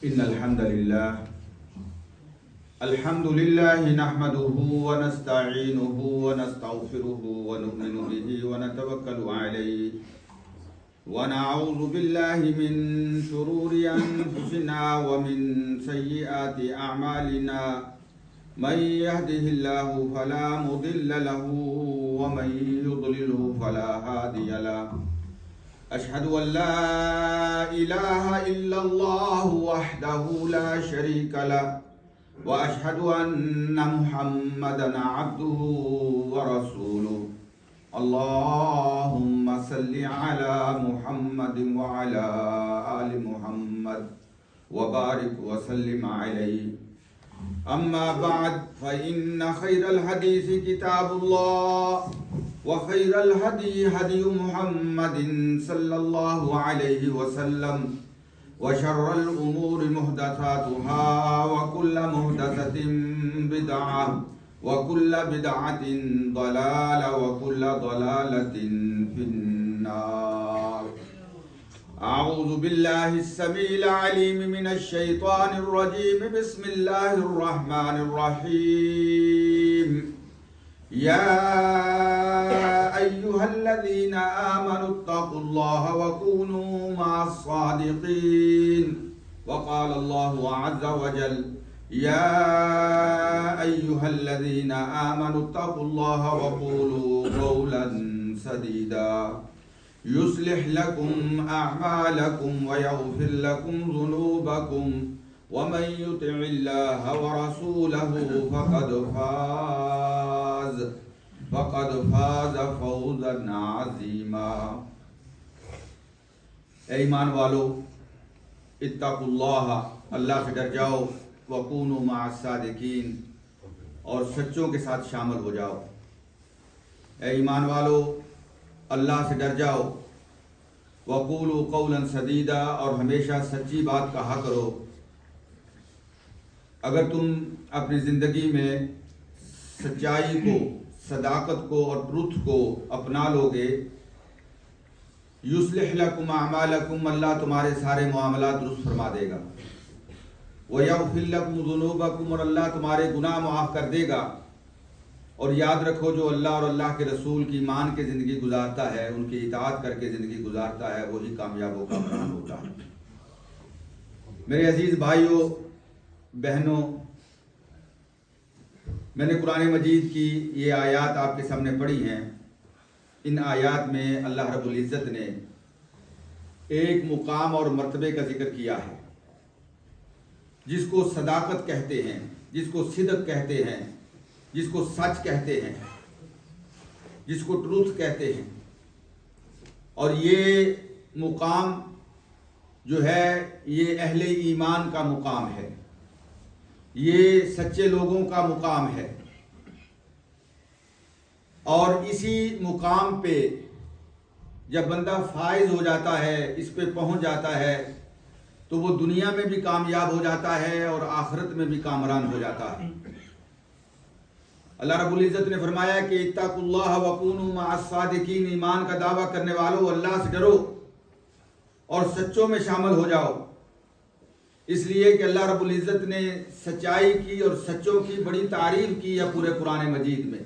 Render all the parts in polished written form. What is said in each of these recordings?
إن الحمد لله نحمده ونستعينه ونستغفره ونؤمن به ونتوكل عليه ونعوذ بالله من شرور أنفسنا ومن سيئات أعمالنا من يهده الله فلا مضل له ومن يضلله فلا هادي له أشهد أن لا إله إلا الله وحده لا شريك له وأشهد أن محمدا عبده ورسوله اللهم صل على محمد وعلى آل محمد وبارك وسلم عليه أما بعد فإن خير الحديث كتاب الله وخير الهدي هدي محمد صلى الله عليه وسلم وشر الأمور محدثاتها وكل محدثة بدعة وكل بدعة ضلالة وكل ضلالة في النار. أعوذ بالله السميع العليم من الشيطان الرجيم. بسم الله الرحمن الرحيم. يا أيها الذين آمنوا اتقوا الله وكونوا مع الصادقين. وقال الله عز وجل يا أيها الذين آمنوا اتقوا الله وقولوا قولا سديدا يصلح لكم أعمالكم ويغفر لكم ذنوبكم ومن يطع الله ورسوله فقد فاز فوزا عظیما. اے ایمان والو، اتقوا اللہ، اللہ سے ڈر جاؤ، وکونوا مع الصادقین، اور سچوں کے ساتھ شامل ہو جاؤ. اے ایمان والو، اللہ سے ڈر جاؤ، وقولوا قولا سدیدا، اور ہمیشہ سچی بات کہا کرو. اگر تم اپنی زندگی میں سچائی کو، صداقت کو اور ٹروتھ کو اپنا لو گے، یصلح لکم اعمالکم، اللہ تمہارے سارے معاملات درست فرما دے گا. ویغفر لکم ذنوبکم، اور اللہ تمہارے گناہ معاف کر دے گا. اور یاد رکھو، جو اللہ اور اللہ کے رسول کی مان کے زندگی گزارتا ہے، ان کی اطاعت کر کے زندگی گزارتا ہے، وہی کامیاب و کامیاب ہوتا ہے. میرے عزیز بھائیوں بہنوں، میں نے قرآن مجید کی یہ آیات آپ کے سامنے پڑھی ہیں. ان آیات میں اللہ رب العزت نے ایک مقام اور مرتبے کا ذکر کیا ہے جس کو صداقت کہتے ہیں، جس کو صدق کہتے ہیں، جس کو سچ کہتے ہیں، جس کو ٹروتھ کہتے ہیں. اور یہ مقام جو ہے یہ اہل ایمان کا مقام ہے، یہ سچے لوگوں کا مقام ہے. اور اسی مقام پہ جب بندہ فائز ہو جاتا ہے، اس پہ پہنچ جاتا ہے، تو وہ دنیا میں بھی کامیاب ہو جاتا ہے اور آخرت میں بھی کامران ہو جاتا ہے. اللہ رب العزت نے فرمایا کہ اتقوا اللہ وکونوا مع الصادقین، ایمان کا دعویٰ کرنے والوں اللہ سے ڈرو اور سچوں میں شامل ہو جاؤ. اس لیے کہ اللہ رب العزت نے سچائی کی اور سچوں کی بڑی تعریف کی ہے پورے قرآن مجید میں.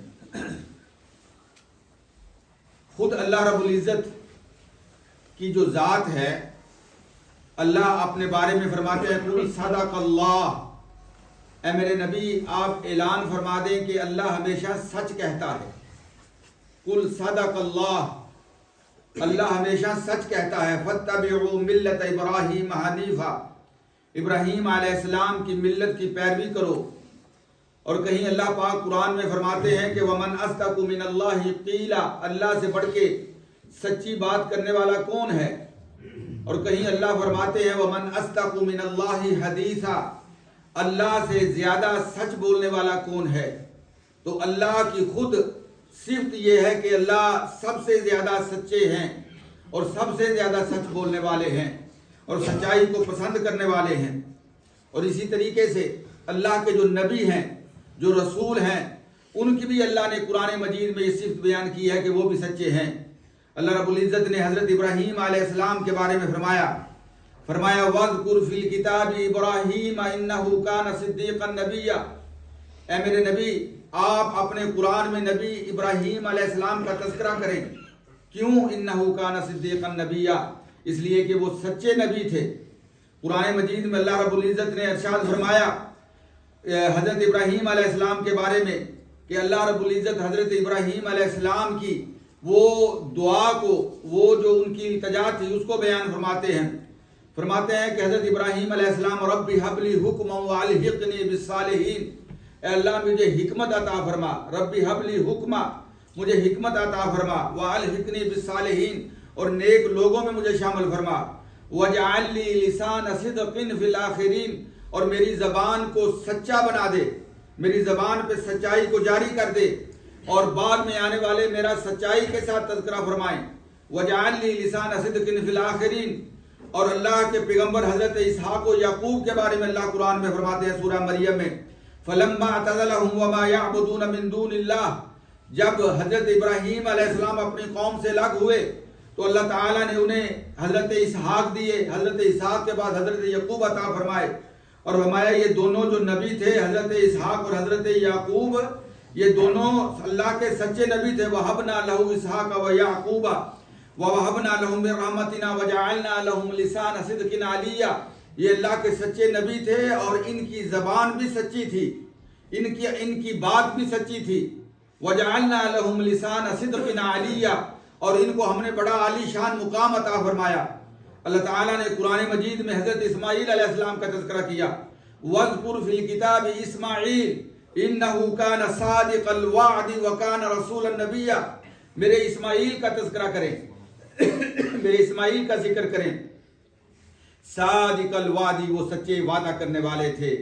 خود اللہ رب العزت کی جو ذات ہے، اللہ اپنے بارے میں فرماتے ہیں قل صدق اللہ. اے میرے نبی، آپ اعلان فرما دیں کہ اللہ ہمیشہ سچ کہتا ہے. قل صدق اللہ، اللہ ہمیشہ سچ کہتا ہے. فاتبعوا ملت ابراہیم حنیفا، ابراہیم علیہ السلام کی ملت کی پیروی کرو. اور کہیں اللہ پاک قرآن میں فرماتے ہیں کہ ومن اصدق من اللہ قیلا، اللہ سے بڑھ کے سچی بات کرنے والا کون ہے. اور کہیں اللہ فرماتے ہیں ومن اصدق من اللہ حدیثا، اللہ سے زیادہ سچ بولنے والا کون ہے. تو اللہ کی خود صفت یہ ہے کہ اللہ سب سے زیادہ سچے ہیں اور سب سے زیادہ سچ بولنے والے ہیں اور سچائی کو پسند کرنے والے ہیں. اور اسی طریقے سے اللہ کے جو نبی ہیں، جو رسول ہیں، ان کی بھی اللہ نے قرآن مجید میں یہ صفت بیان کی ہے کہ وہ بھی سچے ہیں. اللہ رب العزت نے حضرت ابراہیم علیہ السلام کے بارے میں فرمایا، فرمایا وَاذْكُرْ فِي الْكِتَابِ إِبْرَاهِيمَ إِنَّهُ كَانَ صِدِّيقًا نَبِيًّا، اے میرے نبی آپ اپنے قرآن میں نبی ابراہیم علیہ السلام کا تذکرہ کریں۔ کیوں؟ إِنَّهُ كَانَ صِدِّيقًا نَبِيًّا، اس لیے کہ وہ سچے نبی تھے۔ قرآن مجید میں اللہ رب العزت نے ارشاد فرمایا حضرت ابراہیم علیہ السلام کے بارے میں کہ اللہ رب العزت حضرت ابراہیم علیہ السلام کی وہ دعا کو، وہ جو ان کی التجا تھی اس کو بیان فرماتے ہیں کہ حضرت ابراہیم علیہ السلام رب هب لی حکما والحقنی بالصالحین، اے اللہ مجھے حکمت عطا فرما، رب هب لی حکما، مجھے حکمت عطا فرما، والحقنی بالصالحین، اور نیک لوگوں میں مجھے شامل فرما، وجعل لی لسان صدق فی الاخرین، اور میری زبان کو سچا بنا دے، میری زبان پہ سچائی کو جاری کر دے، اور بعد میں آنے والے میرا سچائی کے ساتھ تذکرہ فرمائیں۔ وجعل لی لسان صدق فی الاخرین، اور اللہ کے پیغمبر حضرت اسحاق و یعقوب کے بارے میں اللہ قرآن میں فرماتے ہیں سورہ مریم میں فَلَمَّا اعْتَزَلَهُمْ وَمَا يَعْبُدُونَ مِن دُونِ اللَّهِ، جب حضرت ابراہیم علیہ السلام اپنی قوم سے الگ ہوئے تو اللہ تعالیٰ نے انہیں حضرت اسحاق دیے، حضرت اسحاق کے بعد حضرت یعقوب عطا فرمائے، اور فرمایا یہ دونوں جو نبی تھے حضرت اسحاق اور حضرت یعقوب، یہ دونوں اللہ کے سچے نبی تھے۔ وَهَبْنَا لَهُ إِسْحَاقَ وَيَعْقُوبَ وَوَهَبْنَا لَهُم مِّن رَحْمَتِنَا وَجَعَلْنَا لَهُمْ لِسَانَ صِدْقٍ عَلِيًّا، یہ اللہ کے سچے نبی تھے اور ان کی زبان بھی سچی تھی، ان کی بات بھی سچی تھی۔ وَجَعَلْنَا لَهُمْ لِسَانَ صِدْقٍ عَلِيًّا، اور ان کو ہم نے بڑا عالی شان مقام عطا فرمایا۔ اللہ تعالیٰ نے قرآن مجید میں حضرت اسماعیل علیہ السلام کا تذکرہ کیا، وَاذْكُرْ فِي الْكِتَابِ إِسْمَاعِيلَ إِنَّهُ كَانَ صَادِقَ الْوَعْدِ وَكَانَ رَسُولًا نَبِيًّا، میرے اسماعیل کا تذکرہ کریں، میرے اسماعیل کا ذکر کریں۔ صادق الوعد، وہ سچے وعدہ کرنے والے تھے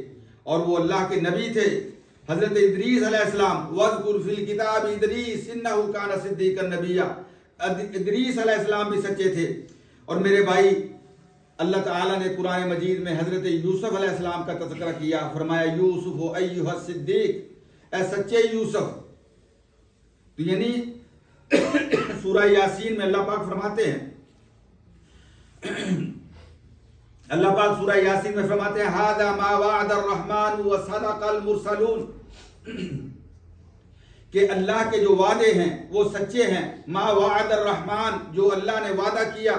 اور وہ اللہ کے نبی تھے۔ حضرت ادریس علیہ السلام وَاذْكُرْ فِي الْكِتَابِ إِدْرِيسَ إِنَّهُ كَانَ صِدِّيقًا نَبِيًّا، ادریس علیہ السلام بھی سچے تھے۔ اور میرے بھائی اللہ تعالیٰ نے قرآن مجید میں حضرت یوسف علیہ السلام کا تذکرہ کیا، فرمایا یوسف ایھا الصدیق، اے سچے یوسف۔ تو یعنی سورہ یاسین میں اللہ پاک فرماتے ہیں، اللہ پاک سورہ یاسین میں فرماتے ہیں ھذا ما وعد الرحمن وصدق المرسلون، کہ اللہ کے جو وعدے ہیں وہ سچے ہیں، ما وعد الرحمن، جو اللہ نے وعدہ کیا،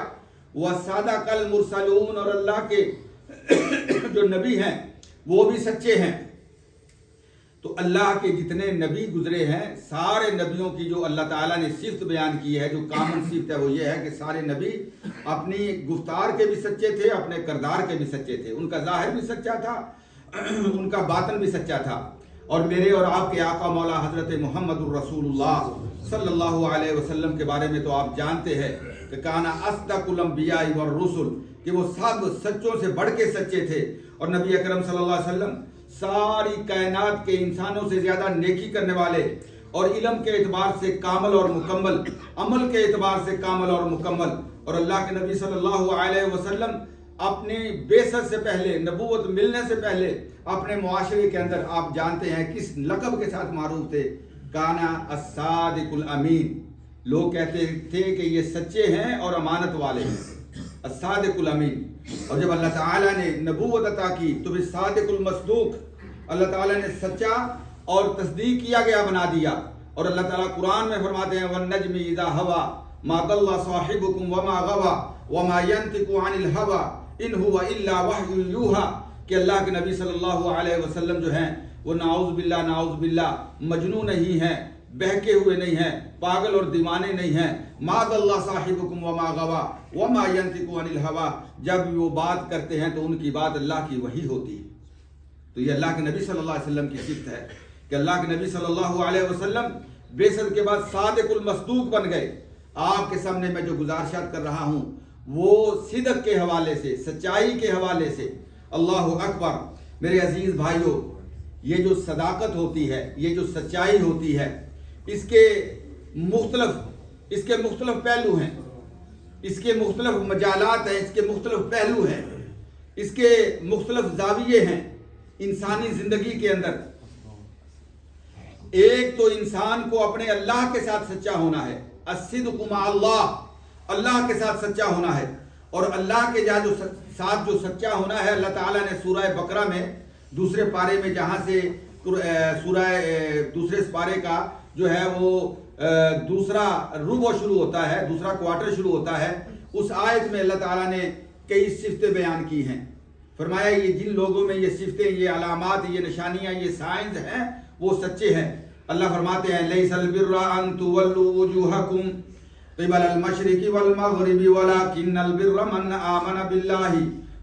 وصدق المرسلون، اور اللہ کے جو نبی ہیں وہ بھی سچے ہیں۔ تو اللہ کے جتنے نبی گزرے ہیں سارے نبیوں کی جو اللہ تعالیٰ نے صفت بیان کی ہے، جو کامن صفت ہے وہ یہ ہے کہ سارے نبی اپنی گفتار کے بھی سچے تھے، اپنے کردار کے بھی سچے تھے، ان کا ظاہر بھی سچا تھا، ان کا باطن بھی سچا تھا۔ اور میرے اور آپ کے آقا مولا حضرت محمد الرسول اللہ صلی اللہ علیہ وسلم کے بارے میں تو آپ جانتے ہیں کہ کانا اصدق الانبیاء والرسل، کہ وہ سب سچوں سے بڑھ کے سچے تھے، اور نبی اکرم صلی اللہ علیہ وسلم ساری کائنات کے انسانوں سے زیادہ نیکی کرنے والے، اور علم کے اعتبار سے کامل اور مکمل، عمل کے اعتبار سے کامل اور مکمل۔ اور اللہ کے نبی صلی اللہ علیہ وسلم اپنی بعثت سے پہلے، نبوت ملنے سے پہلے اپنے معاشرے کے اندر آپ جانتے ہیں کس لقب کے ساتھ معروف تھے، کانا الصادق الامین، لوگ کہتے تھے کہ یہ سچے ہیں اور امانت والے ہیں، الصادق الامین۔ اور جب اللہ تعالیٰ نے نبوت عطا کی تو بھی صادق المصدوق، اللہ تعالیٰ نے سچا اور تصدیق کیا گیا بنا دیا۔ اور اللہ تعالیٰ قرآن میں فرماتے ہیں وَالنَّجْمِ إِذَا هَوَىٰ مَا ضَلَّ صَاحِبُكُمْ وَمَا غَوَىٰ وَمَا يَنطِقُ عَنِ الْهَوَىٰ إِنْ هُوَ إِلَّا وَحْيٌ يُوحَىٰ، کہ اللہ کے نبی صلی اللہ علیہ وسلم جو ہیں وہ نعوذ باللہ مجنون نہیں ہیں، بہکے ہوئے نہیں ہیں، پاگل اور دیوانے نہیں ہیں۔ ما ضل صاحبکم وما غوا وما ينطق عن الهوى، جب وہ بات کرتے ہیں تو ان کی بات اللہ کی وحی ہوتی ہے۔ تو یہ اللہ کے نبی صلی اللہ علیہ وسلم کی صفت ہے کہ اللہ کے نبی صلی اللہ علیہ وسلم بعثت کے بعد صادق المصدوق بن گئے۔ آپ کے سامنے میں جو گزارشات کر رہا ہوں وہ صدق کے حوالے سے، سچائی کے حوالے سے۔ اللہ اکبر۔ میرے عزیز بھائیوں، یہ جو صداقت ہوتی ہے، یہ جو سچائی ہوتی ہے، اس کے مختلف پہلو ہیں، اس کے مختلف مجالات ہیں، اس کے مختلف پہلو ہیں، اس کے مختلف زاویے ہیں انسانی زندگی کے اندر۔ ایک تو انسان کو اپنے اللہ کے ساتھ سچا ہونا ہے، الصدق مع اللہ، اللہ کے ساتھ سچا ہونا ہے۔ اور اللہ کے ساتھ جو سچا ہونا ہے، اللہ تعالیٰ نے سورہ بقرہ میں دوسرے پارے میں جہاں سے دوسرے پارے کا جو ہے وہ دوسرا ربع شروع ہوتا ہے، دوسرا کوارٹر شروع ہوتا ہے، اس آیت میں اللہ تعالیٰ نے کئی صفتیں بیان کی ہیں. فرمایا یہ جن لوگوں میں یہ صفتیں، یہ علامات، یہ نشانیاں، یہ سائنز ہیں وہ سچے ہیں. اللہ فرماتے ہیں لیس البر ان تولوا وجوہکم قبل المشرق والمغرب ولكن البر من آمن باللہ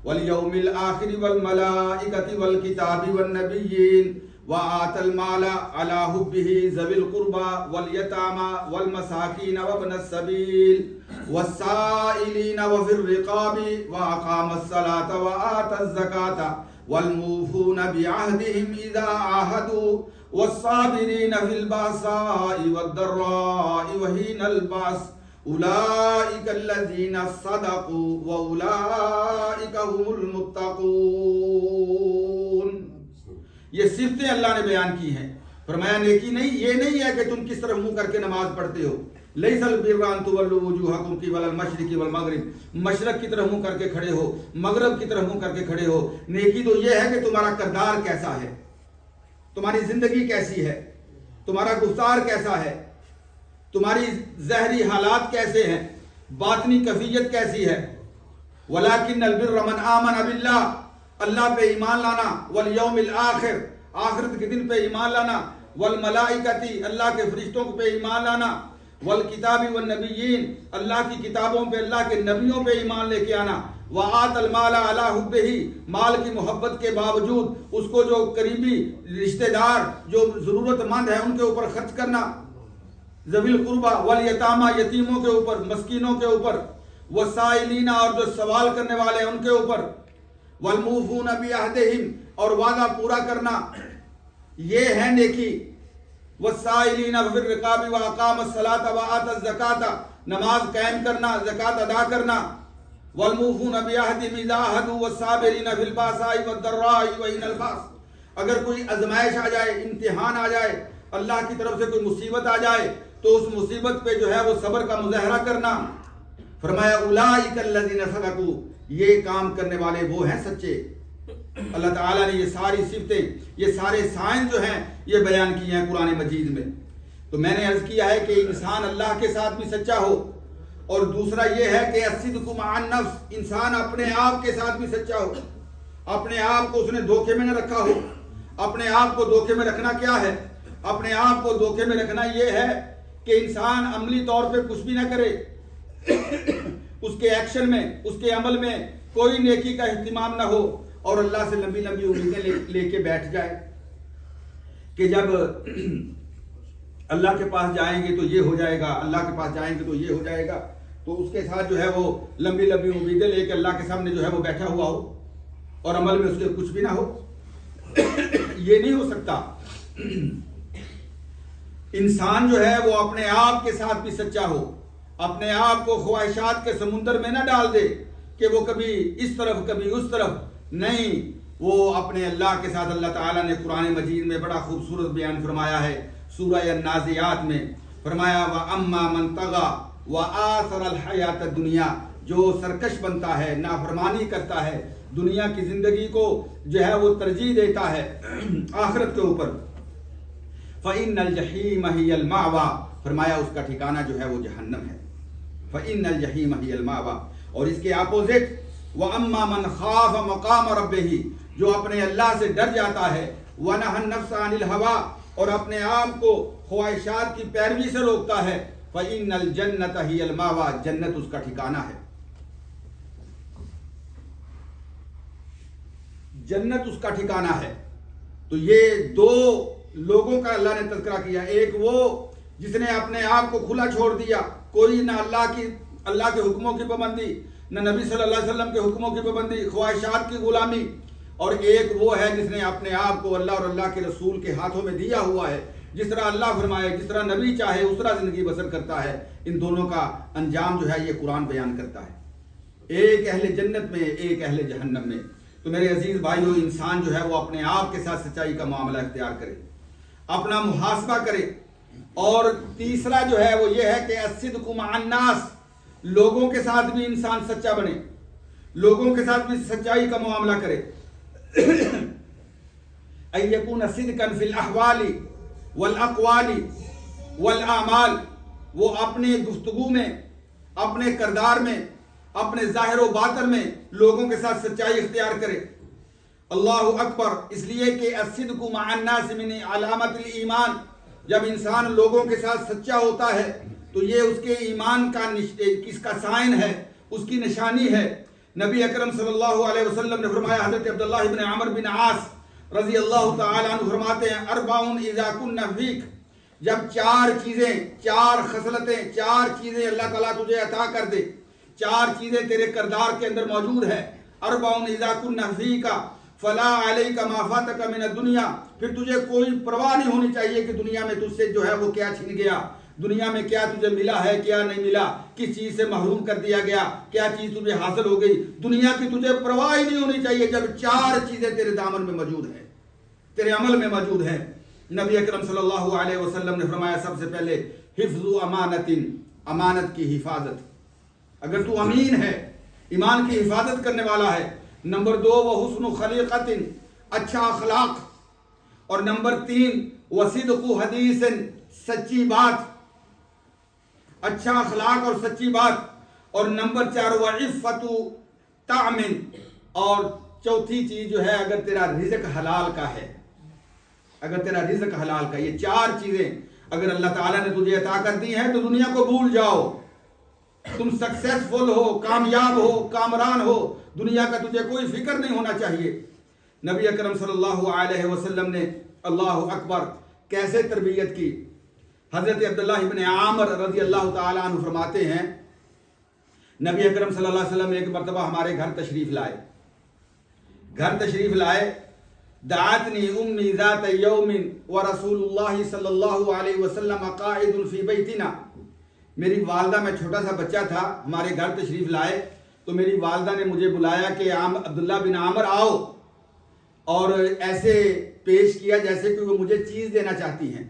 والیوم الآخر والملائکۃ والکتاب والنبیین وآتى المال على حبه ذوي القربى واليتامى والمساكين وابن السبيل والسائلين وفي الرقاب وأقام الصلاة وآتى الزكاة والموفون بعهدهم إذا عاهدوا والصابرين في البأساء والضراء وحين البأس أولئك الذين صدقوا وأولئك هم المتقون. یہ صفتیں اللہ نے بیان کی ہیں. فرمایا نیکی نہیں، یہ نہیں ہے کہ تم کس طرف منہ کر کے نماز پڑھتے ہو. لیس البر ان تولوا وجوہکم قبل المشرق والمغرب، مشرق کی طرف منہ کر کے کھڑے ہو، مغرب کی طرف منہ کر کے کھڑے ہو. نیکی تو یہ ہے کہ تمہارا کردار کیسا ہے، تمہاری زندگی کیسی ہے، تمہارا گفتار کیسا ہے، تمہاری ظاہری حالات کیسے ہیں، باطنی کیفیت کیسی ہے. ولیکن البر من آمن باللہ، اللہ پہ ایمان لانا، والیوم الآخر، آخرت کے دن پہ ایمان لانا، والملائکتی، اللہ کے فرشتوں پہ ایمان لانا، والکتاب والنبیین، اللہ کی کتابوں پہ، اللہ کے نبیوں پہ ایمان لے کے آنا، وآت المال علی حبہ، مال کی محبت کے باوجود اس کو جو قریبی رشتہ دار جو ضرورت مند ہے ان کے اوپر خرچ کرنا، ذوی القربہ والیتامہ، یتیموں کے اوپر، مسکینوں کے اوپر، والسائلین، اور جو سوال کرنے والے ہیں ان کے اوپر، والموفون بعہدہم، اور وعدہ پورا کرنا، یہ ہے نیکی. والسائلین فی الرقاب واقام الصلاۃ وآتی الزکاۃ، نماز قائم کرنا، زکوٰۃ ادا کرنا. والموفون بعہدہم اذا عاہدوا والصابرین فی البأساء والضراء وحین البأس، اگر کوئی آزمائش آ جائے، امتحان آ جائے، اللہ کی طرف سے کوئی مصیبت آ جائے تو اس مصیبت پہ جو ہے وہ صبر کا مظاہرہ کرنا. فرمایا اولئک الذین صدقوا، یہ کام کرنے والے وہ ہیں سچے. اللہ تعالیٰ نے یہ ساری صفتیں، یہ سارے سائن جو ہیں یہ بیان کیے ہیں قرآن مجید میں. تو میں نے عرض کیا ہے کہ انسان اللہ کے ساتھ بھی سچا ہو، اور دوسرا یہ ہے کہ الصدق مع النفس، انسان اپنے آپ کے ساتھ بھی سچا ہو، اپنے آپ کو اس نے دھوکے میں نہ رکھا ہو. اپنے آپ کو دھوکے میں رکھنا کیا ہے؟ اپنے آپ کو دھوکے میں رکھنا یہ ہے کہ انسان عملی طور پہ کچھ بھی نہ کرے، اس کے ایکشن میں، اس کے عمل میں کوئی نیکی کا اہتمام نہ ہو، اور اللہ سے لمبی لمبی امیدیں لے کے بیٹھ جائے کہ جب اللہ کے پاس جائیں گے تو یہ ہو جائے گا، اللہ کے پاس جائیں گے تو یہ ہو جائے گا. تو اس کے ساتھ جو ہے وہ لمبی لمبی امیدیں لے کے اللہ کے سامنے جو ہے وہ بیٹھا ہوا ہو اور عمل میں اس کے کچھ بھی نہ ہو. یہ نہیں ہو سکتا. انسان جو ہے وہ اپنے آپ کے ساتھ بھی سچا ہو، اپنے آپ کو خواہشات کے سمندر میں نہ ڈال دے کہ وہ کبھی اس طرف کبھی اس طرف. نہیں، وہ اپنے اللہ کے ساتھ، اللہ تعالیٰ نے قرآن مجید میں بڑا خوبصورت بیان فرمایا ہے سورہ النازعات میں. فرمایا وَأَمَّا مَنْ طَغَى وَآثَرَ الْحَيَاةَ الدُّنْيَا، جو سرکش بنتا ہے، نافرمانی کرتا ہے، دنیا کی زندگی کو جو ہے وہ ترجیح دیتا ہے آخرت کے اوپر. فَإِنَّ الْجَحِيمَ هِيَ الْمَأْوَىٰ، فرمایا اس کا ٹھکانہ جو ہے وہ جہنم ہے. فَإِنَّ الْجَحِيمَ هِيَ الْمَأْوَىٰ. اور اس کے اپوزٹ وَأَمَّا مَنْ خَافَ مَقَامَ رَبِّهِ، جو اپنے اللہ سے ڈر جاتا ہے، وَنَهَى النَّفْسَ عَنِ الْهَوَىٰ، اور اپنے آپ کو خواہشات کی پیروی سے روکتا ہے، فَإِنَّ الْجَنَّةَ هِيَ الْمَأْوَىٰ، جنت اس کا ٹھکانہ ہے. جنت اس کا ٹھکانہ ہے. تو یہ دو لوگوں کا اللہ نے تذکرہ کیا. ایک وہ جس نے اپنے آپ کو کھلا چھوڑ دیا، کوئی نہ اللہ کے حکموں کی پابندی، نہ نبی صلی اللہ علیہ وسلم کے حکموں کی پابندی، خواہشات کی غلامی. اور ایک وہ ہے جس نے اپنے آپ کو اللہ اور اللہ کے رسول کے ہاتھوں میں دیا ہوا ہے، جس طرح اللہ فرمائے، جس طرح نبی چاہے اس طرح زندگی بسر کرتا ہے. ان دونوں کا انجام جو ہے یہ قرآن بیان کرتا ہے، ایک اہل جنت میں، ایک اہل جہنم میں. تو میرے عزیز بھائیو، انسان جو ہے وہ اپنے آپ کے ساتھ سچائی کا معاملہ اختیار کرے، اپنا محاسبہ کرے. اور تیسرا جو ہے وہ یہ ہے کہ الصدق مع الناس، لوگوں کے ساتھ بھی انسان سچا بنے. لوگوں کے ساتھ بھی سچائی کا معاملہ کرے. ان یکون صدقا فی الاحوال والاقوال والاعمال، وہ اپنے گفتگو میں، اپنے کردار میں، اپنے ظاہر و باطن میں لوگوں کے ساتھ سچائی اختیار کرے. اللہ اکبر. اس لیے کہ الصدق مع الناس من علامت الایمان، جب انسان لوگوں کے ساتھ سچا ہوتا ہے تو یہ اس کے ایمان کا اس کا سائن ہے، اس کی نشانی ہے. نبی اکرم صلی اللہ علیہ وسلم نے فرمایا، حضرت عبداللہ بن عمر بن عاص رضی اللہ تعالیٰ عنہ فرماتے ہیں، اربعون اذا کن فیک، جب چار چیزیں، چار خصلتیں، چار چیزیں اللہ تعالیٰ تجھے عطا کر دے، چار چیزیں تیرے کردار کے اندر موجود ہے. اربعون اذا کن فیک فلا علیک ما فاتک من الدنیا، پھر تجھے کوئی پرواہ نہیں ہونی چاہیے کہ دنیا میں تجھ سے جو ہے وہ کیا چھن گیا، دنیا میں کیا تجھے ملا ہے، کیا نہیں ملا، کس چیز سے محروم کر دیا گیا، کیا چیز تجھے حاصل ہو گئی. دنیا کی تجھے پرواہ ہی نہیں ہونی چاہیے جب چار چیزیں تیرے دامن میں موجود ہیں، تیرے عمل میں موجود ہیں. نبی اکرم صلی اللہ علیہ وسلم نے فرمایا، سب سے پہلے حفظ امانت، امانت کی حفاظت. اگر تو امین ہے، ایمان کی حفاظت کرنے والا ہے. نمبر 2 وہ حسن خلیقت، اچھا اخلاق. اور نمبر 3 وصدق حدیث، سچی بات، اچھا اخلاق اور سچی بات. اور نمبر 4 وعفت تعمن، اور چوتھی چیز جو ہے اگر تیرا رزق حلال کا ہے، اگر تیرا رزق حلال کا، یہ چار چیزیں اگر اللہ تعالیٰ نے تجھے عطا کر دی ہیں تو دنیا کو بھول جاؤ. تم سکسیسفل ہو، کامیاب ہو، کامران ہو، دنیا کا تجھے کوئی فکر نہیں ہونا چاہیے. نبی اکرم صلی اللہ علیہ وسلم نے اللہ اکبر کیسے تربیت کی. حضرت عبداللہ ابن عامر رضی اللہ تعالیٰ عنہ فرماتے ہیں، نبی اکرم صلی اللہ علیہ وسلم ایک مرتبہ ہمارے گھر تشریف لائے. دعتنی امی ذات یوم ورسول اللہ صلی اللہ علیہ وسلم قائد فی بیتنا. میری والدہ، میں چھوٹا سا بچہ تھا، ہمارے گھر تشریف لائے تو میری والدہ نے مجھے بلایا کہ عبداللہ بن عامر آؤ، اور ایسے پیش کیا جیسے کہ وہ مجھے چیز دینا چاہتی ہیں.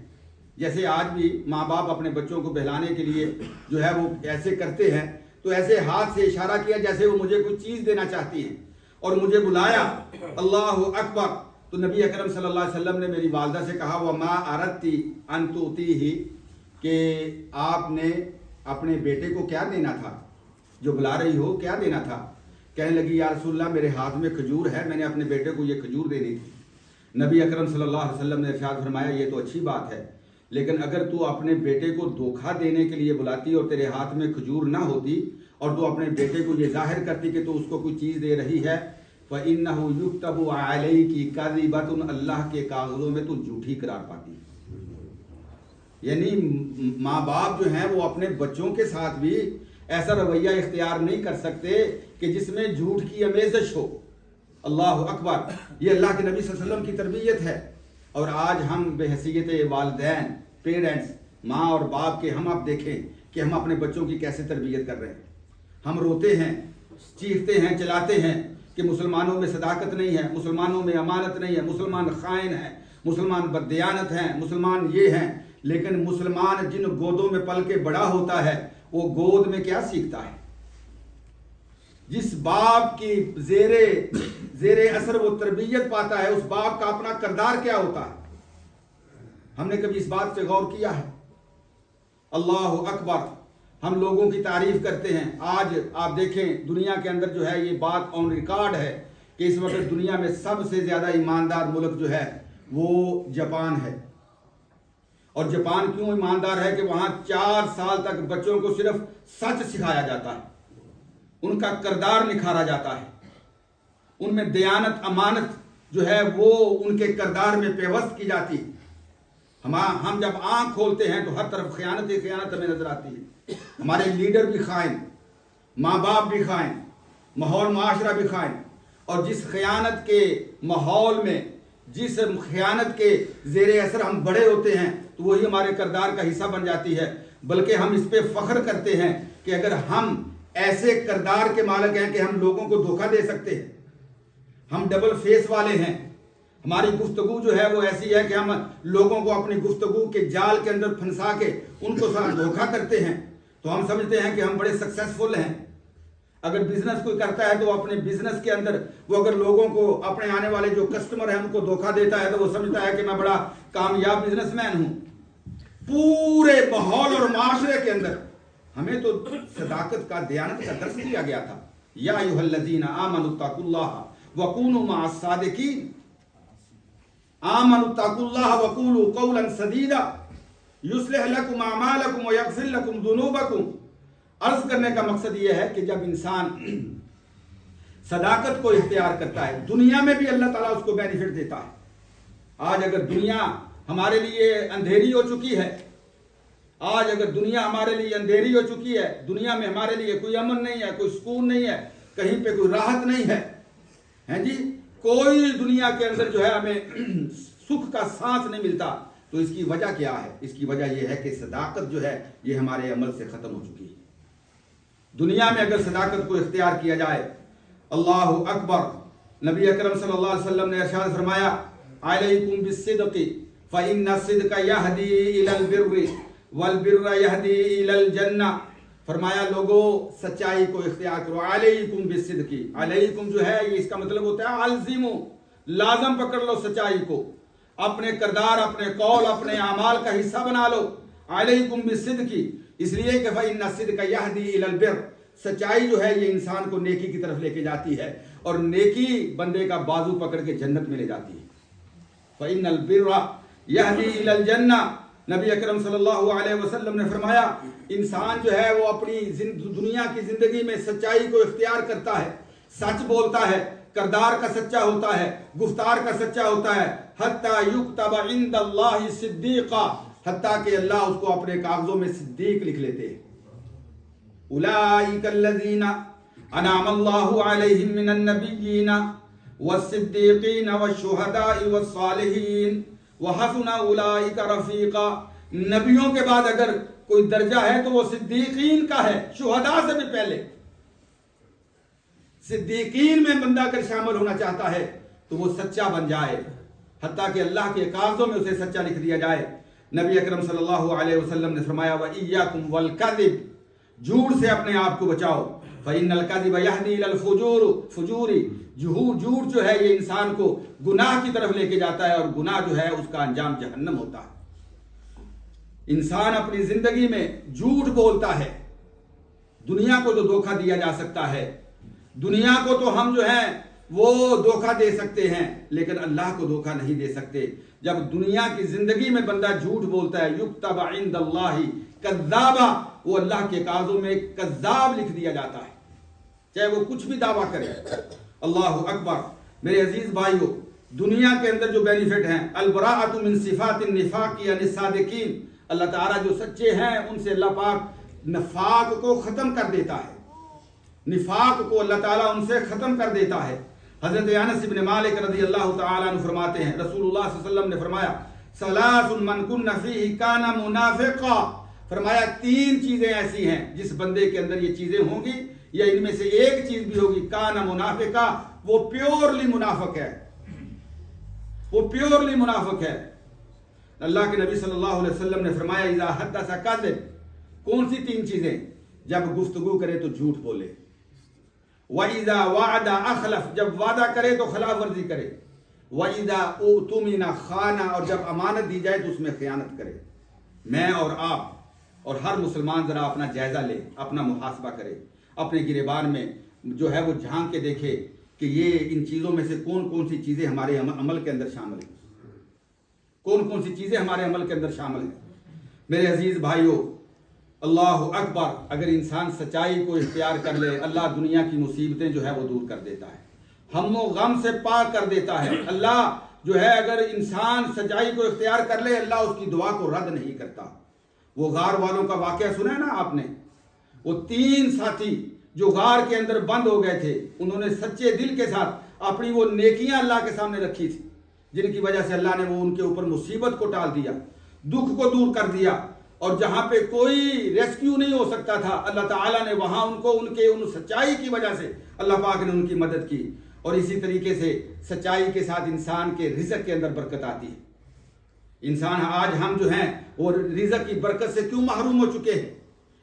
جیسے آج بھی ماں باپ اپنے بچوں کو بہلانے کے لیے جو ہے وہ ایسے کرتے ہیں، تو ایسے ہاتھ سے اشارہ کیا جیسے وہ مجھے کوئی چیز دینا چاہتی ہیں، اور مجھے بلایا. اللہ اکبر. تو نبی اکرم صلی اللہ علیہ وسلم نے میری والدہ سے کہا، وَمَا أَرَدْتِ أَن تُؤْتِيهِ، کہ آپ نے اپنے بیٹے کو کیا دینا تھا، جو بلا رہی ہو کیا دینا تھا. کہنے لگی، یا رسول اللہ میرے ہاتھ میں کھجور ہے، میں نے اپنے بیٹے کو یہ کھجور دینی تھی. نبی اکرم صلی اللہ علیہ وسلم نے ارشاد فرمایا، یہ تو اچھی بات ہے، لیکن اگر تو اپنے بیٹے کو دھوکہ دینے کے لیے بلاتی اور تیرے ہاتھ میں کھجور نہ ہوتی اور تو اپنے بیٹے کو یہ ظاہر کرتی کہ تو اس کو کوئی چیز دے رہی ہے، فَإِنَّهُ يُكْتَبُ عَلَيْكِ كَذِبَةٌ، اللہ کے کاغذوں میں تو جھوٹی قرار پاتی. یعنی ماں باپ جو ہیں وہ اپنے بچوں کے ساتھ بھی ایسا رویہ اختیار نہیں کر سکتے کہ جس میں جھوٹ کی آمیزش ہو. اللہ اکبر. یہ اللہ کے نبی صلی اللہ علیہ وسلم کی تربیت ہے. اور آج ہم بحیثیت والدین، پیرنٹس، ماں اور باپ کے، ہم اب دیکھیں کہ ہم اپنے بچوں کی کیسے تربیت کر رہے ہیں. ہم روتے ہیں، چیختے ہیں، چلاتے ہیں کہ مسلمانوں میں صداقت نہیں ہے، مسلمانوں میں امانت نہیں ہے، مسلمان خائن ہیں، مسلمان بددیانت ہیں، مسلمان یہ ہیں. لیکن مسلمان جن گودوں میں پل کے بڑا ہوتا ہے وہ گود میں کیا سیکھتا ہے؟ جس باپ کی زیر اثر وہ تربیت پاتا ہے، اس باپ کا اپنا کردار کیا ہوتا ہے؟ ہم نے کبھی اس بات پہ غور کیا ہے؟ اللہ اکبر. ہم لوگوں کی تعریف کرتے ہیں. آج آپ دیکھیں دنیا کے اندر جو ہے یہ بات آن ریکارڈ ہے کہ اس وقت دنیا میں سب سے زیادہ ایماندار ملک جو ہے وہ جاپان ہے. اور جاپان کیوں ایماندار ہے؟ کہ وہاں 4 سال تک بچوں کو صرف سچ سکھایا جاتا ہے، ان کا کردار نکھارا جاتا ہے، ان میں دیانت، امانت جو ہے وہ ان کے کردار میں پیوست کی جاتی ہے. ہم جب آنکھ کھولتے ہیں تو ہر طرف خیانت ہی خیانت ہمیں نظر آتی ہے. ہمارے لیڈر بھی خائن، ماں باپ بھی خائن، ماحول معاشرہ بھی خائن. اور جس خیانت کے ماحول میں، جس خیانت کے زیر اثر ہم بڑے ہوتے ہیں تو وہی ہمارے کردار کا حصہ بن جاتی ہے. بلکہ ہم اس پہ فخر کرتے ہیں کہ اگر ہم ایسے کردار کے مالک ہیں کہ ہم لوگوں کو دھوکہ دے سکتے ہیں، ہم ڈبل فیس والے ہیں، ہماری گفتگو جو ہے وہ ایسی ہے کہ ہم لوگوں کو اپنی گفتگو کے جال کے اندر پھنسا کے ان کو دھوکہ کرتے ہیں، تو ہم سمجھتے ہیں کہ ہم بڑے سکسیسفل ہیں. اگر بزنس کوئی کرتا ہے تو وہ اپنے بزنس کے اندر وہ اگر لوگوں کو اپنے آنے والے جو کسٹمر ہیں ان کو دھوکہ دیتا ہے تو وہ سمجھتا ہے کہ میں بڑا کامیاب بزنس مین ہوں. پورے ماحول اور معاشرے کے اندر ہمیں تو صداقت کا دیانت کا درس دیا گیا تھا. یا ایھا الذین آمنوا اتقوا اللہ وکونوا مع الصادقین. آمنوا اتقوا اللہ وقولوا قولا سدیدا یصلح لکم اعمالکم ویغفر لکم ذنوبکم. عرض کرنے کا مقصد یہ ہے کہ جب انسان صداقت کو اختیار کرتا ہے دنیا میں بھی اللہ تعالیٰ اس کو بینیفٹ دیتا ہے. آج اگر دنیا ہمارے لیے اندھیری ہو چکی ہے، آج اگر دنیا ہمارے لیے اندھیری ہو چکی ہے، دنیا میں ہمارے لیے کوئی امن نہیں ہے، کوئی سکون نہیں ہے، کہیں پہ کوئی راحت نہیں ہے، ہیں جی، کوئی دنیا کے اندر جو ہے ہمیں سکھ کا سانس نہیں ملتا، تو اس کی وجہ کیا ہے؟ اس کی وجہ یہ ہے کہ صداقت جو ہے یہ ہمارے عمل سے ختم ہو چکی ہے. دنیا میں اگر صداقت کو اختیار کیا جائے، اللہ اکبر. نبی اکرم صلی اللہ علیہ وسلم نے ارشاد فرمایا علیکم بالصدق فإن الصدق يهدي إلى البر والبر يهدي إلى الجنة. فرمایا لوگوں سچائی کو اختیار کرو. علیکم بالصدق، علیکم جو ہے یہ اس کا مطلب ہوتا ہے الزمو، لازم پکڑ لو سچائی کو، اپنے کردار، اپنے قول، اپنے اعمال کا حصہ بنا لو. علیکم بالصدق، اس لیے کہ فإن الصدق يهدي إلى البر، سچائی جو ہے یہ انسان کو نیکی کی طرف لے کے جاتی ہے اور نیکی بندے کا بازو پکڑ کے جنت میں لے جاتی ہے. فإن البر يهدي إلى الجنة. نبی اکرم صلی اللہ علیہ وسلم نے فرمایا انسان جو ہے وہ اپنی دنیا کی زندگی میں سچائی کو اختیار کرتا ہے، سچ بولتا ہے، کردار کا سچا ہوتا ہے، گفتار کا سچا ہوتا ہے. حتیٰ یکتب عند اللہ صدیقا، حتیٰ کہ اللہ اس کو اپنے کاغذوں میں صدیق لکھ لیتے ہیں. اولئک الذین انعم اللہ علیہم من النبیین والصدیقین والشہداء والصالحین وحسن اولئک رفیقا. نبیوں کے بعد اگر کوئی درجہ ہے تو وہ صدیقین کا ہے، شہداء سے بھی پہلے. صدیقین میں بندہ اگر شامل ہونا چاہتا ہے تو وہ سچا بن جائے، حتیٰ کہ اللہ کے کاغذوں میں اسے سچا لکھ دیا جائے. نبی اکرم صلی اللہ علیہ وسلم نے فرمایا وَإِيَّاكُمْ وَالْكَذِبِ، جھوٹ سے اپنے آپ کو بچاؤ. فَإِنَّ الْكَذِبَ يَهْدِي إِلَى الْفُجُورِ، جھوٹ جو ہے یہ انسان کو گناہ کی طرف لے کے جاتا ہے اور گناہ جو ہے اس کا انجام جہنم ہوتا ہے. انسان اپنی زندگی میں جھوٹ بولتا ہے. دنیا کو تو دھوکہ دیا جا سکتا ہے، دنیا کو تو ہم جو ہیں وہ دھوکہ دے سکتے ہیں، لیکن اللہ کو دھوکہ نہیں دے سکتے. جب دنیا کی زندگی میں بندہ جھوٹ بولتا ہے یکتب عند اللہ کذابا، وہ اللہ کے کاغذوں میں کذاب لکھ دیا جاتا ہے، چاہے وہ کچھ بھی دعویٰ کرے. اللہ اکبر. میرے عزیز بھائیو، دنیا کے اندر جو بینیفٹ ہیں البراءۃ من صفات النفاق عن الصادقین، اللہ تعالیٰ جو سچے ہیں ان سے اللہ پاک نفاق کو ختم کر دیتا ہے، نفاق کو اللہ تعالیٰ ان سے ختم کر دیتا ہے. حضرت انس بن مالک رضی اللہ تعالیٰ عنہ فرماتے ہیں رسول اللہ صلی اللہ علیہ وسلم نے فرمایا ثلاث من کن فیہ کان منافقا. فرمایا 3 چیزیں ایسی ہیں جس بندے کے اندر یہ چیزیں ہوں گی یا ان میں سے ایک چیز بھی ہوگی کان منافقا، وہ پیورلی منافق ہے، وہ پیورلی منافق ہے. اللہ کے نبی صلی اللہ علیہ وسلم نے فرمایا اذا حدث کذب. کون سی 3 چیزیں؟ جب گفتگو کرے تو جھوٹ بولے، وَإِذَا وَعَدَ أَخْلَفَ، جب وعدہ کرے تو خلاف ورزی کرے، وَإِذَا اؤْتُمِنَ خَانَ، اور جب امانت دی جائے تو اس میں خیانت کرے. میں اور آپ اور ہر مسلمان ذرا اپنا جائزہ لے، اپنا محاسبہ کرے، اپنے گریبان میں جو ہے وہ جھانک کے دیکھے کہ یہ ان چیزوں میں سے کون کون سی چیزیں ہمارے عمل کے اندر شامل ہیں، کون کون سی چیزیں ہمارے عمل کے اندر شامل ہیں. میرے عزیز بھائیو، اللہ اکبر. اگر انسان سچائی کو اختیار کر لے اللہ دنیا کی مصیبتیں جو ہے وہ دور کر دیتا ہے، ہم و غم سے پاک کر دیتا ہے. اللہ جو ہے اگر انسان سچائی کو اختیار کر لے اللہ اس کی دعا کو رد نہیں کرتا. وہ غار والوں کا واقعہ سنا ہے نا آپ نے، وہ 3 ساتھی جو غار کے اندر بند ہو گئے تھے، انہوں نے سچے دل کے ساتھ اپنی وہ نیکیاں اللہ کے سامنے رکھی تھی جن کی وجہ سے اللہ نے وہ ان کے اوپر مصیبت کو ٹال دیا، دکھ کو دور کر دیا. اور جہاں پہ کوئی ریسکیو نہیں ہو سکتا تھا اللہ تعالیٰ نے وہاں ان کو ان سچائی کی وجہ سے اللہ پاک نے ان کی مدد کی. اور اسی طریقے سے سچائی کے ساتھ انسان کے رزق کے اندر برکت آتی ہے. انسان آج ہم جو ہیں وہ رزق کی برکت سے کیوں محروم ہو چکے ہیں؟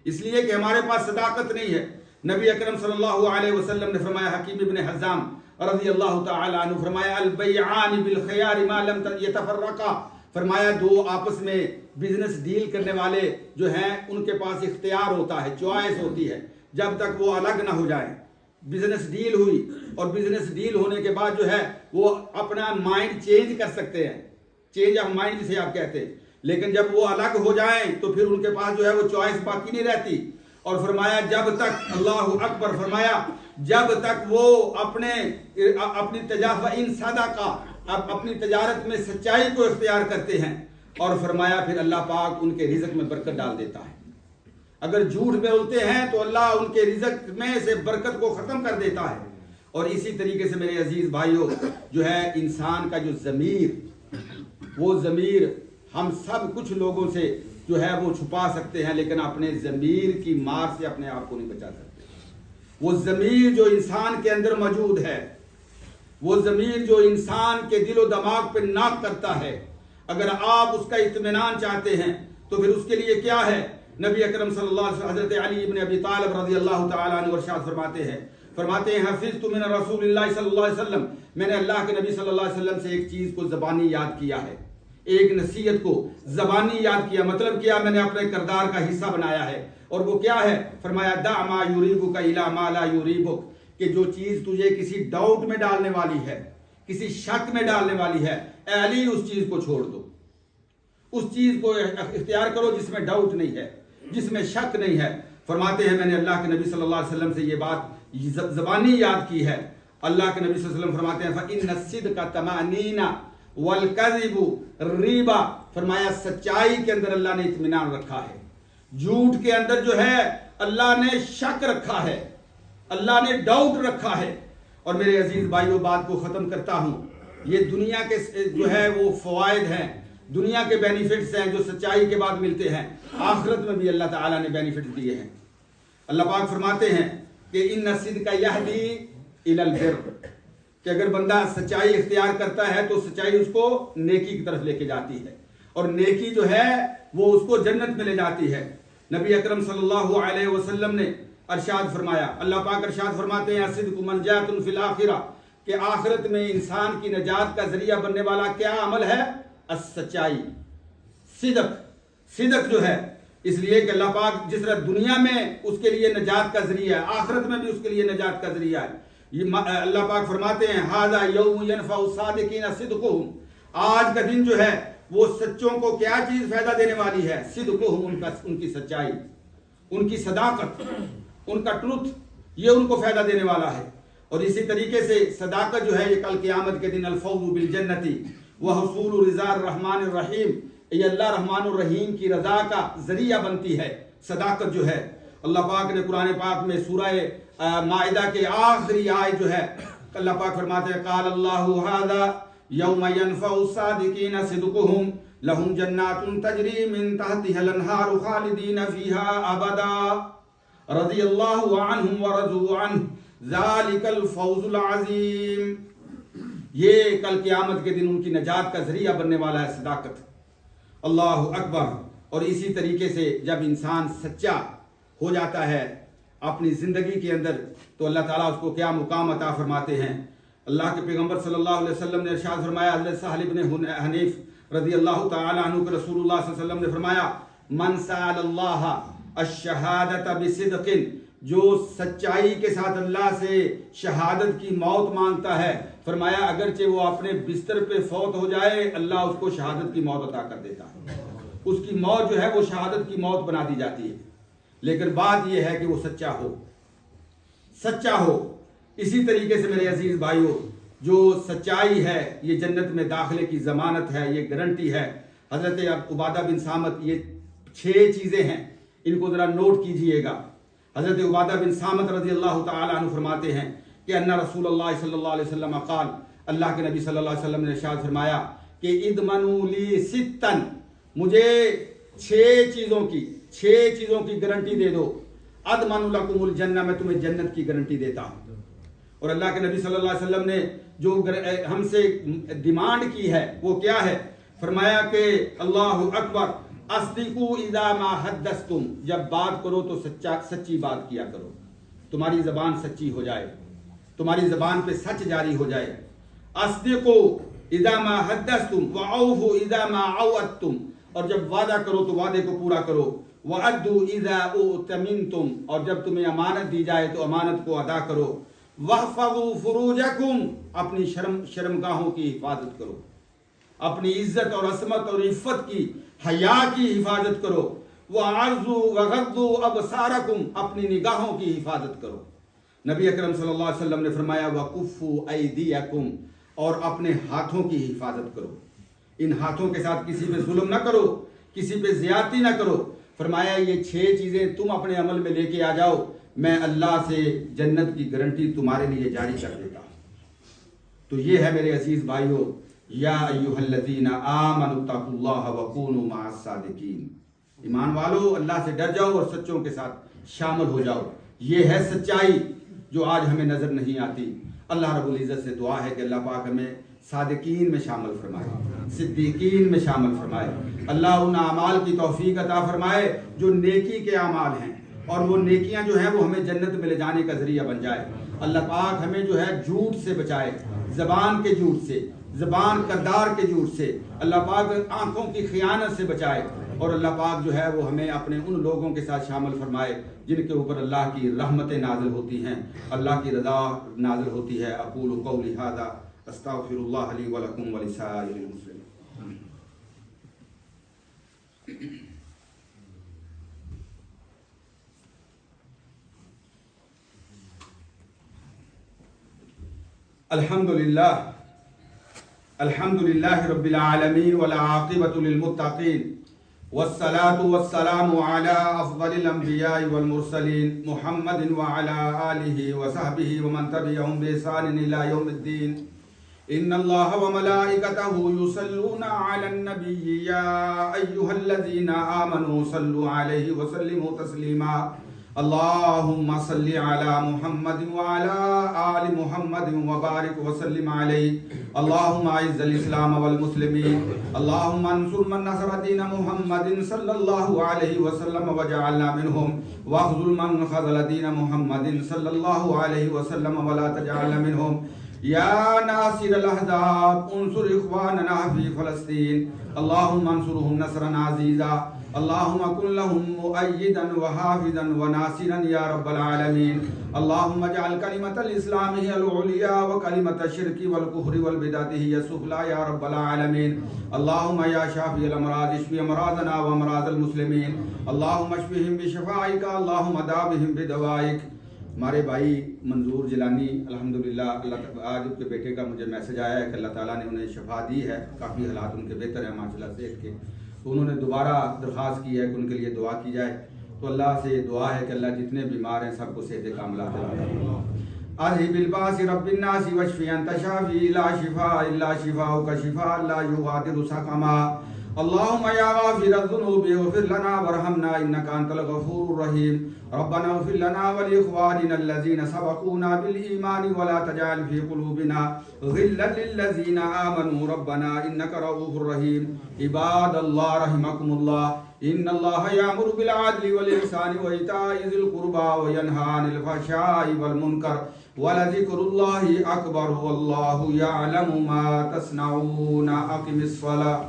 اس لیے کہ ہمارے پاس صداقت نہیں ہے. نبی اکرم صلی اللہ علیہ وسلم نے فرمایا، حکیم ابن حزام رضی اللہ تعالی عنہ فرمایا، البیعان بالخیار ما لم یتفرقا، فرمایا دو آپس میں بزنس ڈیل کرنے والے جو ہیں ان کے پاس اختیار ہوتا ہے، چوائس ہوتی ہے، جب تک وہ الگ نہ ہو جائیں۔ بزنس ڈیل ہوئی اور بزنس ڈیل ہونے کے بعد جو ہے وہ اپنا مائنڈ چینج کر سکتے ہیں، چینج آف مائنڈ جسے آپ کہتے ہیں، لیکن جب وہ الگ ہو جائیں تو پھر ان کے پاس جو ہے وہ چوائس باقی نہیں رہتی۔ اور فرمایا جب تک، اللہ اکبر، فرمایا جب تک وہ اپنی اپنی تجارت میں سچائی کو اختیار کرتے ہیں، اور فرمایا پھر اللہ پاک ان کے رزق میں برکت ڈال دیتا ہے۔ اگر جھوٹ بولتے ہیں تو اللہ ان کے رزق میں سے برکت کو ختم کر دیتا ہے۔ اور اسی طریقے سے میرے عزیز بھائیوں، جو ہے انسان کا جو ضمیر، وہ ضمیر ہم سب کچھ لوگوں سے جو ہے وہ چھپا سکتے ہیں، لیکن اپنے ضمیر کی مار سے اپنے آپ کو نہیں بچا سکتے۔ وہ ضمیر جو انسان کے اندر موجود ہے، وہ ضمیر جو انسان کے دل و دماغ پہ ناک کرتا ہے، اگر آپ اس کا اطمینان چاہتے ہیں تو پھر اس کے لیے کیا ہے؟ نبی اکرم صلی اللہ علیہ وسلم حضرت علی ابن ابی طالب رضی اللہ تعالیٰ عنہ ارشاد فرماتے ہیں حفظت من رسول اللہ صلی اللہ علیہ وسلم، میں نے اللہ کے نبی صلی اللہ علیہ وسلم سے ایک چیز کو زبانی یاد کیا ہے، ایک نصیحت کو زبانی یاد کیا، مطلب کیا، میں نے اپنے کردار کا حصہ بنایا ہے، اور وہ کیا ہے؟ فرمایا دع ما یریبک الی ما لا یریبک، کہ جو چیز تجھے کسی ڈاؤٹ میں ڈالنے والی ہے، کسی شک میں ڈالنے والی ہے، اے علی اس چیز کو چھوڑ دو، اس چیز کو اختیار کرو جس میں ڈاؤٹ نہیں ہے، جس میں شک نہیں ہے۔ فرماتے ہیں میں نے اللہ کے نبی صلی اللہ علیہ وسلم سے یہ بات زبانی یاد کی ہے۔ اللہ کے نبی صلی اللہ علیہ وسلم فرماتے ہیں فَإِنَّ الصِّدْقَ طَمَأْنِينَ وَالْكَذِبُ رِيبَ، فرمایا سچائی کے اندر اللہ نے اطمینان رکھا ہے، جھوٹ کے اندر جو ہے اللہ نے شک رکھا ہے، اللہ نے ڈاؤٹ رکھا ہے۔ اور میرے عزیز بھائیوں، بات کو ختم کرتا ہوں، یہ دنیا کے جو ہے وہ فوائد ہیں، دنیا کے بینیفٹس ہیں جو سچائی کے بعد ملتے ہیں، آخرت میں بھی اللہ تعالیٰ نے بینیفٹ دیے ہیں۔ اللہ پاک فرماتے ہیں کہ ان الصدق یہدی الی البر، کہ اگر بندہ سچائی اختیار کرتا ہے تو سچائی اس کو نیکی کی طرف لے کے جاتی ہے، اور نیکی جو ہے وہ اس کو جنت میں لے جاتی ہے۔ نبی اکرم صلی اللہ علیہ وسلم نے ارشاد فرمایا، اللہ پاک ارشاد فرماتے ہیں الصدق منجات فی الآخرہ، کہ آخرت میں انسان کی نجات کا ذریعہ بننے والا کیا عمل ہے؟ السچائی، صدق جو ہے، اس لیے کہ اللہ پاک جس طرح دنیا میں اس کے لیے نجات کا ذریعہ ہے، آخرت میں بھی اس کے لیے نجات کا ذریعہ ہے۔ اللہ پاک فرماتے ہیں ھذا یوم ینفع الصادقین صدقہم، آج کا دن جو ہے وہ سچوں کو کیا چیز فائدہ دینے والی ہے؟ صدقہم، ان کی سچائی، ان کی صداقت، ان کا ٹروتھ، یہ ان کو فائدہ دینے والا ہے۔ اور اسی طریقے سے صداقت جو ہے یہ کل قیامت کے دن الفوز بالجنتی وحصول رضا الرحمن الرحیم، یہ اللہ رحمان الرحیم کی رضا کا ذریعہ بنتی ہے صداقت جو ہے۔ اللہ پاک نے قرآن پاک میں سورہ مائدہ کے آخری آیت جو ہے، اللہ پاک فرماتے ہیں قال اللہ ھذا یوم ینفع الصادقین صدقہم لہم جنات تجری من تحتها الانہار خالدین فیہا ابدا رضی اللہ عنہم ورضوا عنہ ذالک الفوز العظیم، یہ کل قیامت کے دن ان کی نجات کا ذریعہ بننے والا ہے صداقت۔ اللہ اکبر۔ اور اسی طریقے سے جب انسان سچا ہو جاتا ہے اپنی زندگی کے اندر تو اللہ تعالیٰ اس کو کیا مقام عطا فرماتے ہیں۔ اللہ کے پیغمبر صلی اللہ علیہ وسلم نے ارشاد فرمایا، حضرت سہل بن حنیف رضی اللہ تعالیٰ عنہ کہ رسول اللہ صلی اللہ علیہ وسلم نے فرمایا من سأل اللہ الشہادت بصدق، جو سچائی کے ساتھ اللہ سے شہادت کی موت مانگتا ہے، فرمایا اگرچہ وہ اپنے بستر پہ فوت ہو جائے اللہ اس کو شہادت کی موت عطا کر دیتا ہے، اس کی موت جو ہے وہ شہادت کی موت بنا دی جاتی ہے، لیکن بات یہ ہے کہ وہ سچا ہو۔ اسی طریقے سے میرے عزیز بھائیوں، جو سچائی ہے یہ جنت میں داخلے کی ضمانت ہے، یہ گارنٹی ہے۔ حضرت عبادہ بن صامت، یہ 6 چیزیں ہیں، ان کو ذرا نوٹ کیجئے گا۔ حضرت عبادہ بن صامت رضی اللہ تعالی عنہ فرماتے ہیں کہ ان رسول اللہ صلی اللہ علیہ وسلم قال، اللہ کے نبی صلی اللہ علیہ وسلم نے ارشاد فرمایا کہ اضمنوا لی ستا، مجھے 6 چیزوں کی گارنٹی دے دو، اضمن لکم الجنہ، میں تمہیں جنت کی گارنٹی دیتا ہوں۔ اور اللہ کے نبی صلی اللہ علیہ وسلم نے جو ہم سے ڈیمانڈ کی ہے وہ کیا ہے؟ فرمایا کہ اللہ اکبر، اصدقوا اذا ما حدثتم، جب بات کرو تو سچی بات کیا کرو، تمہاری زبان سچی ہو جائے، تمہاری زبان پہ سچ جاری ہو جائے. اصدقوا اذا ما حدثتم واوفوا اذا ما عودتم، اور جب وعدہ کرو تو وعدے کو پورا کرو. وَأَدُّوا إِذَا أُؤْتَمِنْتُمْ، اور جب تمہیں امانت دی جائے تو امانت کو ادا کرو. وَاحْفَظُوا فُرُوجَكُمْ، اپنی شرمگاہوں کی حفاظت کرو، اپنی عزت اور عصمت اور عفت کی، حیا کی حفاظت کرو. وَأَعْرِضُوا وَغَضُّوا أَبْصَارَكُمْ، اپنی نگاہوں کی حفاظت کرو. نبی اکرم صلی اللہ علیہ وسلم نے فرمایا وَكُفُّوا أَيْدِيَكُمْ، اور اپنے ہاتھوں کی حفاظت کرو. ان ہاتھوں کے ساتھ کسی پہ ظلم نہ کرو، کسی پہ زیادتی نہ کرو. فرمایا یہ 6 چیزیں تم اپنے عمل میں لے کے آ جاؤ، میں اللہ سے جنت کی گارنٹی تمہارے لیے جاری کر دیتا ہوں. تو یہ ہے میرے عزیز بھائیو، یا ایھا الذین آمنوا اتقوا اللہ وکونوا مع الصادقین، ایمان والو اللہ سے ڈر جاؤ اور سچوں کے ساتھ شامل ہو جاؤ. یہ ہے سچائی جو آج ہمیں نظر نہیں آتی. اللہ رب العزت سے دعا ہے کہ اللہ پاک ہمیں صادقین میں شامل فرمائے، صدیقین میں شامل فرمائے. اللہ ان اعمال کی توفیق عطا فرمائے جو نیکی کے اعمال ہیں، اور وہ نیکیاں جو ہیں وہ ہمیں جنت میں لے جانے کا ذریعہ بن جائے. اللہ پاک ہمیں جو ہے جھوٹ سے بچائے، زبان کے جھوٹ سے، زبان کردار کے جھوٹ سے. اللہ پاک آنکھوں کی خیانت سے بچائے، اور اللہ پاک جو ہے وہ ہمیں اپنے ان لوگوں کے ساتھ شامل فرمائے جن کے اوپر اللہ کی رحمتیں نازل ہوتی ہیں، اللہ کی رضا نازل ہوتی ہے. اقول قولی ھذا استغفر اللہ لی ولکم ولسائر المسلمین. الحمد للہ رب العالمین والعاقبۃ للمتقین، والصلاة والسلام علی افضل الانبیاء والمرسلین محمد وعلی آلہ وصحبہ ومن تبعہم بإحسان الی یوم الدین. ان اللہ وملائکتہ یصلون علی النبی یا ایھا الذین آمنوا صلوا علیہ وسلموا تسلیما. اللہم صلی علی محمد وعلی آل محمد وبارک وسلم علیہ. اللہم اعز الاسلام والمسلمین، اللہم انصر من نصر دین محمد صلی اللہ علیہ وسلم وجعلنا منہم، واخذل من خذل دین محمد صلی اللہ علیہ وسلم ولا تجعلنا منہم. یا ناصر الاحزاب انصر اخواننا فی فلسطین، اللہم انصرهم نصرا عزیزا. اللہم کن لهم مؤیدا وحافظا وناصرا یا رب العالمین. اللہم اجعل کلمۃ الاسلام هی العلیٰ وکلمۃ الشرک والکفر والبدعۃ هی السفلی یا رب العالمین. اللہم یا شافی الامراض اشفی امراضنا وامراض المسلمین. اللہم اشفہم بشفائک، اللہم داوہم بدوائک. ہمارے بھائی منظور جیلانی الحمدللہ، آج ان کے بیٹے کا مجھے میسج آیا ہے کہ اللہ تعالیٰ نے انہیں شفا دی ہے، کافی حالات ان کے بہتر ہیں ماشاء اللہ صحت کے. تو انہوں نے دوبارہ درخواست کی ہے کہ ان کے لیے دعا کی جائے. تو اللہ سے دعا ہے کہ اللہ جتنے بیمار ہیں سب کو صحت کاملہ عطا فرمائے. اذهب الباس رب الناس واشفی انت شافی لا شفاء الا شفاؤک شفاء لا یغادر سقما. اللهم يا غافر الذنوب اغفر لنا وارحمنا انك انت الغفور الرحيم. ربنا اغفر لنا ولاخواننا الذين سبقونا بالايمان ولا تجعل في قلوبنا غلا للذين امنوا ربنا انك رؤوف رحيم. عباد الله رحمكم الله، ان الله يأمر بالعدل والاحسان وايتاء ذي القربى وينهى عن الفحشاء والمنكر ولذكر الله اكبر والله يعلم ما تصنعون. اقم الصلاة.